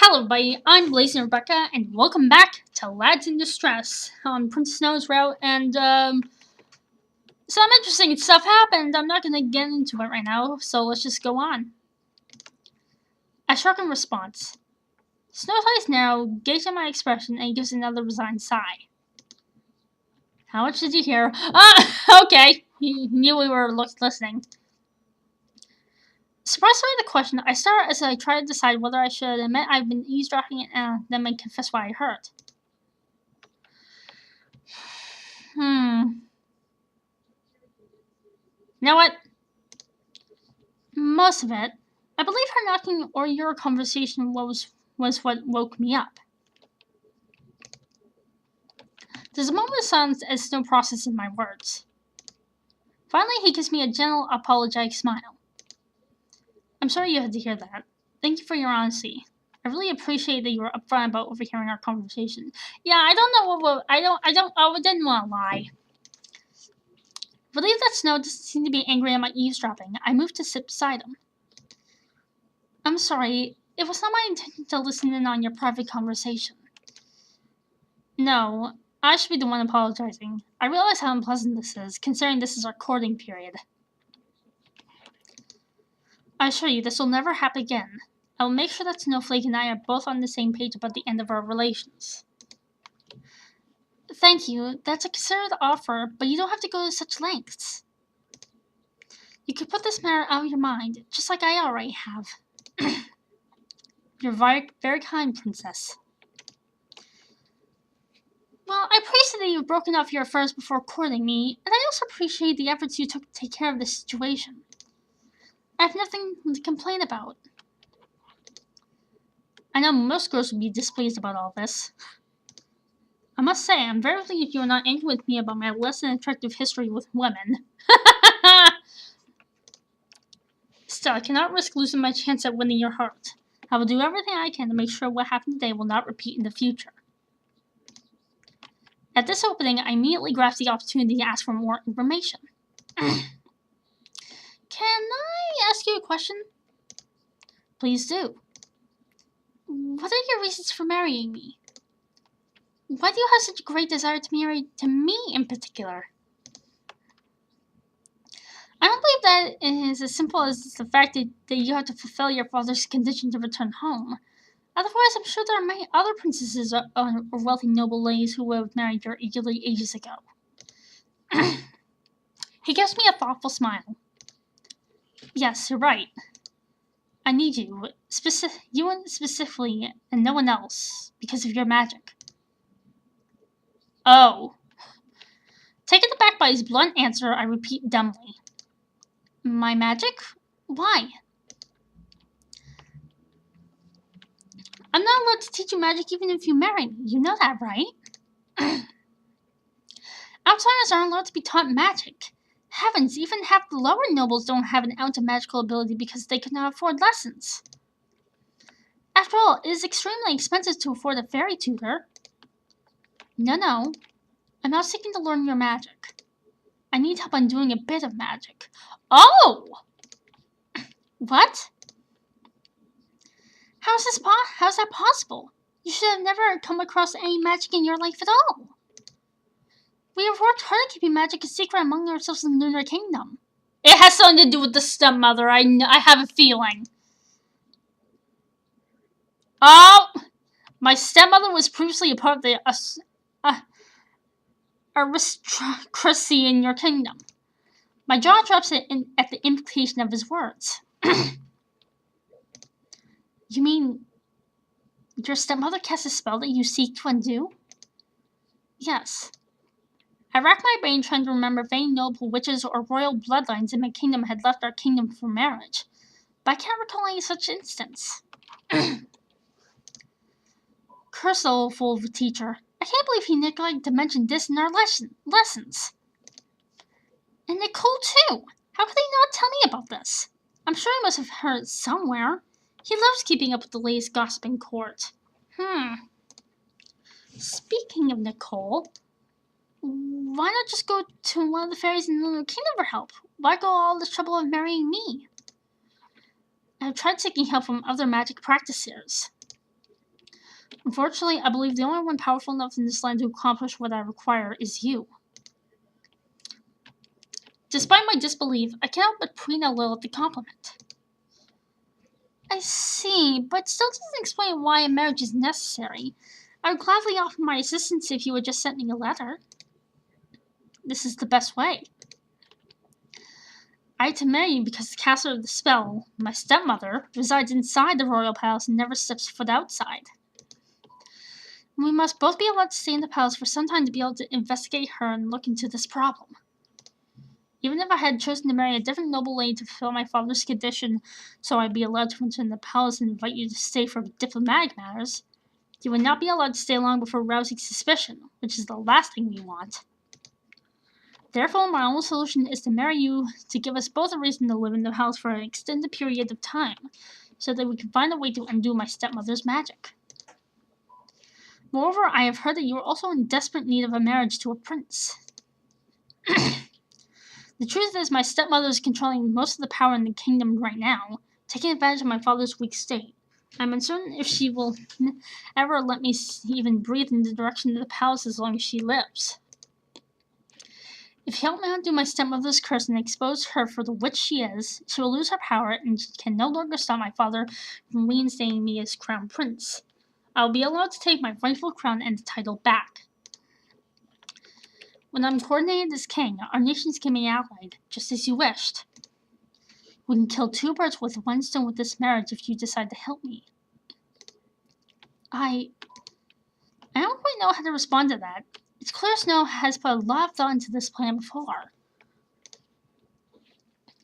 Hello everybody, I'm Blazing Rebecca, and welcome back to Lads in Distress on Princess Snow's route, and some interesting stuff happened. I'm not gonna get into it right now, so let's just go on. A sharpened response. Snow's eyes narrow, gazed at my expression, and he gives another resigned sigh. How much did you hear? Okay, he knew we were listening. Surprised by the question, I stare as I try to decide whether I should admit I've been eavesdropping and then confess what I heard. You know what? Most of it. I believe her knocking or your conversation was what woke me up. There's a moment of silence as Snow processes my words. Finally, he gives me a gentle, apologetic smile. I'm sorry you had to hear that. Thank you for your honesty. I really appreciate that you were upfront about overhearing our conversation. Yeah, I don't know what I didn't want to lie. Relieved that Snow doesn't seem to be angry at my eavesdropping, I moved to sit beside him. I'm sorry, it was not my intention to listen in on your private conversation. No, I should be the one apologizing. I realize how unpleasant this is, considering this is our courting period. I assure you this will never happen again. I will make sure that Snowflake and I are both on the same page about the end of our relations. Thank you, that's a considered offer, but you don't have to go to such lengths. You could put this matter out of your mind, just like I already have. You're very, very kind, Princess. Well, I appreciate that you've broken off your affairs before courting me, and I also appreciate the efforts you took to take care of this situation. I have nothing to complain about. I know most girls would be displeased about all this. I must say, I'm very relieved you are not angry with me about my less than attractive history with women. Still, I cannot risk losing my chance at winning your heart. I will do everything I can to make sure what happened today will not repeat in the future. At this opening, I immediately grasped the opportunity to ask for more information. Can I ask you a question? Please do. What are your reasons for marrying me? Why do you have such a great desire to marry to me in particular? I don't believe that it is as simple as the fact that you have to fulfill your father's condition to return home. Otherwise, I'm sure there are many other princesses or wealthy noble ladies who would have married your eagerly ages ago. He gives me a thoughtful smile. Yes, you're right. I need you, specifically, and no one else, because of your magic. Oh. Taken aback by his blunt answer, I repeat dumbly. My magic? Why? I'm not allowed to teach you magic even if you marry me. You know that, right? Outsiders aren't allowed to be taught magic. Heavens, even half the lower nobles don't have an ounce of magical ability because they could not afford lessons. After all, it is extremely expensive to afford a fairy tutor. No. I'm not seeking to learn your magic. I need help on doing a bit of magic. Oh! What? How's that possible? You should have never come across any magic in your life at all. We have worked hard at keeping magic a secret among ourselves in the Lunar Kingdom. It has something to do with the stepmother. I have a feeling. Oh! My stepmother was previously a part of the aristocracy in your kingdom. My jaw drops at the implication of his words. You mean your stepmother cast a spell that you seek to undo? Yes. I racked my brain trying to remember if any noble witches or royal bloodlines in my kingdom had left our kingdom for marriage, but I can't recall any such instance. Curse the old fool of a teacher. I can't believe he neglected to mention this in our lessons. And Nicole, too. How could he not tell me about this? I'm sure he must have heard it somewhere. He loves keeping up with the latest gossip in court. Speaking of Nicole, why not just go to one of the fairies in the Lunar Kingdom for help? Why go all the trouble of marrying me? I've tried seeking help from other magic practitioners. Unfortunately, I believe the only one powerful enough in this land to accomplish what I require is you. Despite my disbelief, I cannot but preen a little at the compliment. I see, but still doesn't explain why a marriage is necessary. I would gladly offer my assistance if you would just send me a letter. This is the best way. I had to marry you because the caster of the spell, my stepmother, resides inside the royal palace and never steps foot outside. We must both be allowed to stay in the palace for some time to be able to investigate her and look into this problem. Even if I had chosen to marry a different noble lady to fulfill my father's condition so I'd be allowed to enter the palace and invite you to stay for diplomatic matters, you would not be allowed to stay long before rousing suspicion, which is the last thing we want. Therefore, my only solution is to marry you to give us both a reason to live in the house for an extended period of time, so that we can find a way to undo my stepmother's magic. Moreover, I have heard that you are also in desperate need of a marriage to a prince. The truth is, my stepmother is controlling most of the power in the kingdom right now, taking advantage of my father's weak state. I'm uncertain if she will ever let me even breathe in the direction of the palace as long as she lives. If you help me undo my stepmother's curse and expose her for the witch she is, she will lose her power and can no longer stop my father from reinstating me as crown prince. I will be allowed to take my rightful crown and the title back. When I'm coordinated as king, our nations can be allied, just as you wished. We can kill two birds with one stone with this marriage if you decide to help me. I don't quite know how to respond to that. It's clear Snow has put a lot of thought into this plan before.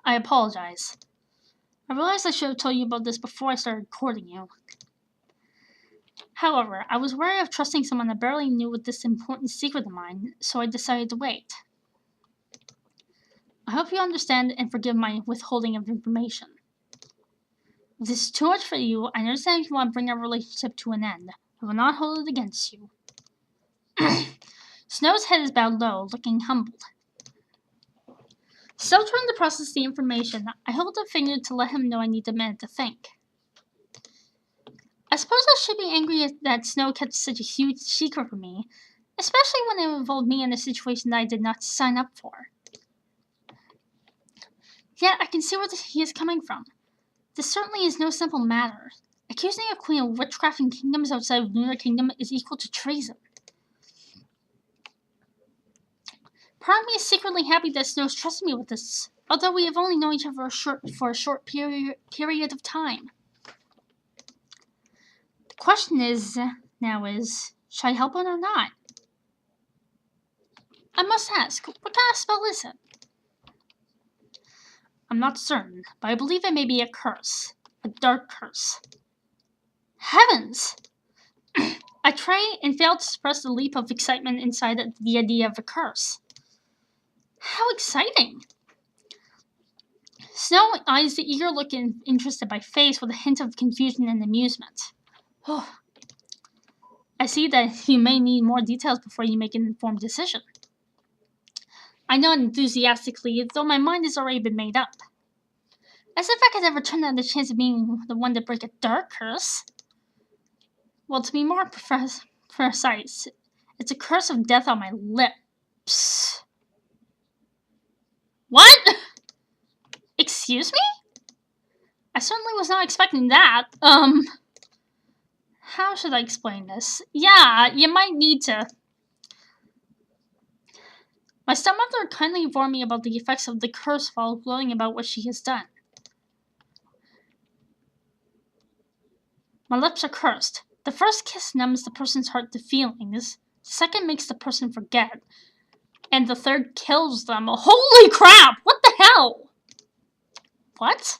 I apologize. I realized I should have told you about this before I started courting you. However, I was wary of trusting someone I barely knew with this important secret of mine, so I decided to wait. I hope you understand and forgive my withholding of information. If this is too much for you, I understand if you want to bring our relationship to an end. I will not hold it against you. Snow's head is bowed low, looking humbled. Still trying to process the information, I hold a finger to let him know I need a minute to think. I suppose I should be angry that Snow kept such a huge secret from me, especially when it involved me in a situation that I did not sign up for. Yet I can see where he is coming from. This certainly is no simple matter. Accusing a queen of witchcraft in kingdoms outside of Lunar Kingdom is equal to treason. Part of me is secretly happy that Snow's trusted me with this, although we have only known each other for a short period of time. The question now is, should I help him or not? I must ask, what kind of spell is it? I'm not certain, but I believe it may be a curse. A dark curse. Heavens! I try and fail to suppress the leap of excitement inside the idea of a curse. How exciting! Snow eyes the eager look interested by face with a hint of confusion and amusement. Oh, I see that you may need more details before you make an informed decision. I nod enthusiastically, though my mind has already been made up. As if I could ever turn down the chance of being the one to break a dark curse. Well, to be more precise, it's a curse of death on my lips. What? Excuse me? I certainly was not expecting that. How should I explain this? Yeah, you might need to. My stepmother kindly informed me about the effects of the curse while gloating about what she has done. My lips are cursed. The first kiss numbs the person's heart to feelings, the second makes the person forget, and the third kills them. Holy crap! What the hell? What?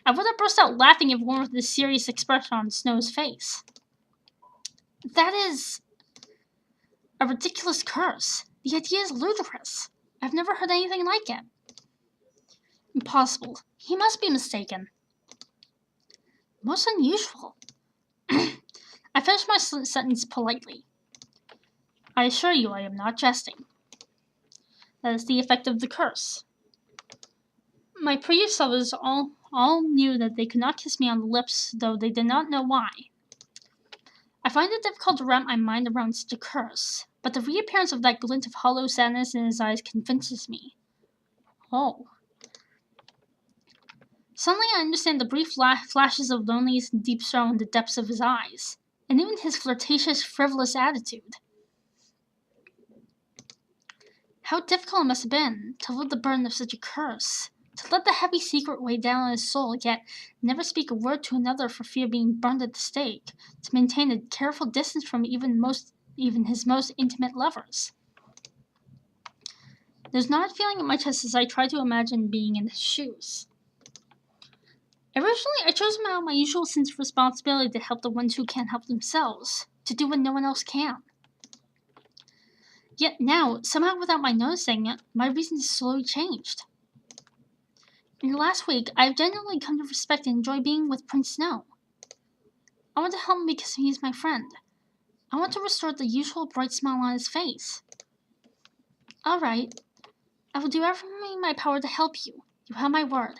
I would have burst out laughing if one with a serious expression on Snow's face. That is a ridiculous curse. The idea is ludicrous. I've never heard anything like it. Impossible. He must be mistaken. Most unusual. I finished my sentence politely. I assure you I am not jesting. That is the effect of the curse. My previous lovers all knew that they could not kiss me on the lips, though they did not know why. find it difficult to wrap my mind around such a curse, but the reappearance of that glint of hollow sadness in his eyes convinces me. Oh. Suddenly I understand the brief flashes of loneliness and deep sorrow in the depths of his eyes, and even his flirtatious, frivolous attitude. How difficult it must have been to live the burden of such a curse, to let the heavy secret weigh down on his soul, yet never speak a word to another for fear of being burned at the stake, to maintain a careful distance from even his most intimate lovers. There's not a feeling in my chest as I try to imagine being in his shoes. Originally, I chose him out of my usual sense of responsibility to help the ones who can't help themselves, to do what no one else can. Yet now, somehow without my noticing it, my reasons slowly changed. In the last week, I have genuinely come to respect and enjoy being with Prince Snow. I want to help him because he is my friend. I want to restore the usual bright smile on his face. Alright, I will do everything in my power to help you. You have my word.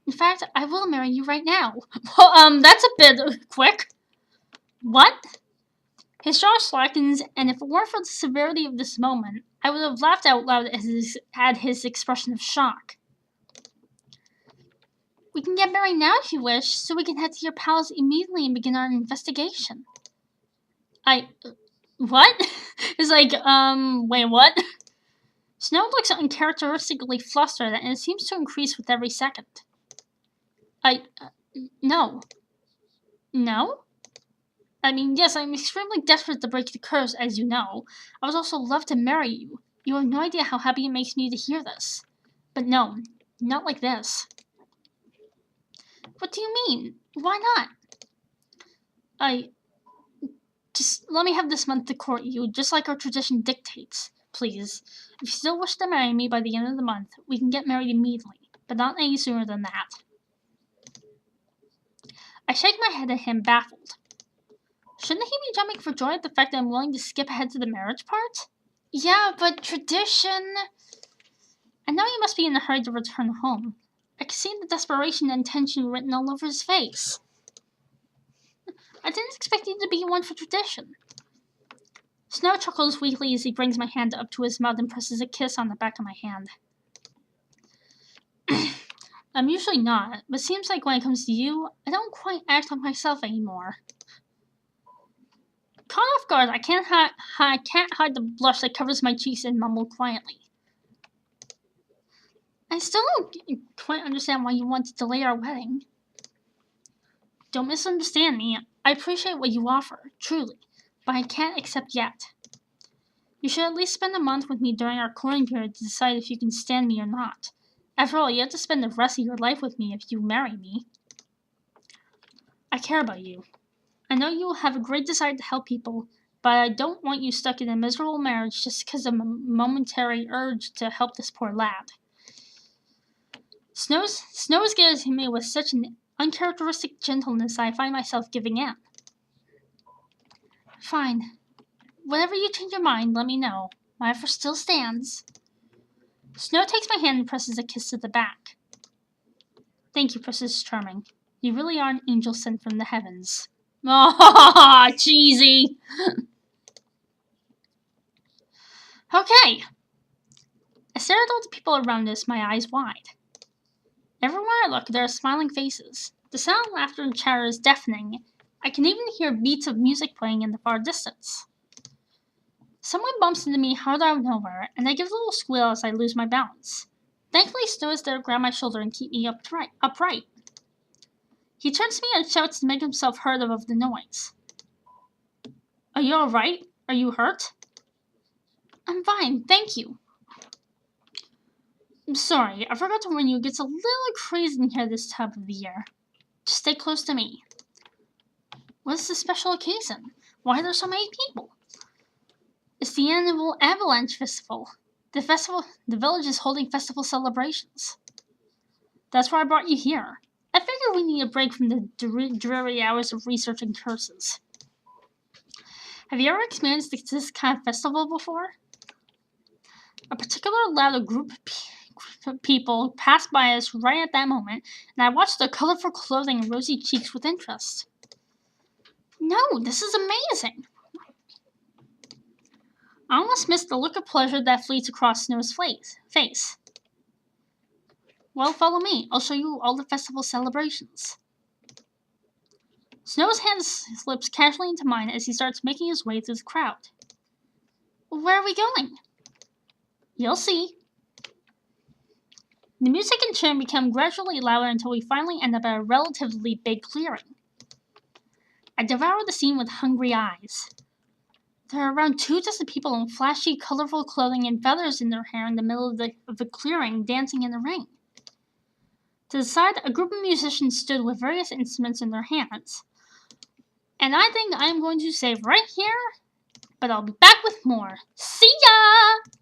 In fact, I will marry you right now. Well, that's a bit quick. What? His jaw slackens, and if it weren't for the severity of this moment, I would have laughed out loud at his expression of shock. We can get married now if you wish, so we can head to your palace immediately and begin our investigation. What? It's like, wait, what? Snow looks uncharacteristically flustered, and it seems to increase with every second. No. No? I mean, yes, I'm extremely desperate to break the curse, as you know. I would also love to marry you. You have no idea how happy it makes me to hear this. But no, not like this. What do you mean? Why not? Just let me have this month to court you, just like our tradition dictates, please. If you still wish to marry me by the end of the month, we can get married immediately, but not any sooner than that. I shake my head at him, baffled. Shouldn't he be jumping for joy at the fact that I'm willing to skip ahead to the marriage part? Yeah, but tradition... I know he must be in a hurry to return home. I can see the desperation and tension written all over his face. I didn't expect you to be one for tradition. Snow chuckles weakly as he brings my hand up to his mouth and presses a kiss on the back of my hand. I'm usually not, but seems like when it comes to you, I don't quite act like myself anymore. Caught off guard, I can't hide the blush that covers my cheeks and mumble quietly. I still don't quite understand why you want to delay our wedding. Don't misunderstand me. I appreciate what you offer, truly, but I can't accept yet. You should at least spend a month with me during our courting period to decide if you can stand me or not. After all, you have to spend the rest of your life with me if you marry me. I care about you. I know you will have a great desire to help people, but I don't want you stuck in a miserable marriage just because of a momentary urge to help this poor lad. Snow is giving me with such an uncharacteristic gentleness I find myself giving in. Fine. Whenever you change your mind, let me know. My offer still stands. Snow takes my hand and presses a kiss to the back. Thank you, Princess Charming. You really are an angel sent from the heavens. Oh, cheesy. Okay. I stare at all the people around us, my eyes wide. Everywhere I look, there are smiling faces. The sound of laughter and chatter is deafening. I can even hear beats of music playing in the far distance. Someone bumps into me hard out of nowhere, and I give a little squeal as I lose my balance. Thankfully, Snow is there to grab my shoulder and keep me upright. He turns to me and shouts to make himself heard above the noise. Are you alright? Are you hurt? I'm fine, thank you. I'm sorry, I forgot to warn you, it gets a little crazy in here this time of the year. Just stay close to me. What is this special occasion? Why are there so many people? It's the annual Avalanche Festival. The village is holding festival celebrations. That's why I brought you here. I figure we need a break from the dreary hours of researching curses. Have you ever experienced this kind of festival before? A particular loud group of people passed by us right at that moment, and I watched their colorful clothing and rosy cheeks with interest. No, this is amazing! I almost missed the look of pleasure that fleets across Snow's face. Well, follow me. I'll show you all the festival celebrations. Snow's hand slips casually into mine as he starts making his way through the crowd. Where are we going? You'll see. The music and cheering become gradually louder until we finally end up at a relatively big clearing. I devour the scene with hungry eyes. There are around 2 dozen people in flashy, colorful clothing and feathers in their hair in the middle of the clearing dancing in the ring. To the side, a group of musicians stood with various instruments in their hands. And I think I'm going to save right here, but I'll be back with more. See ya!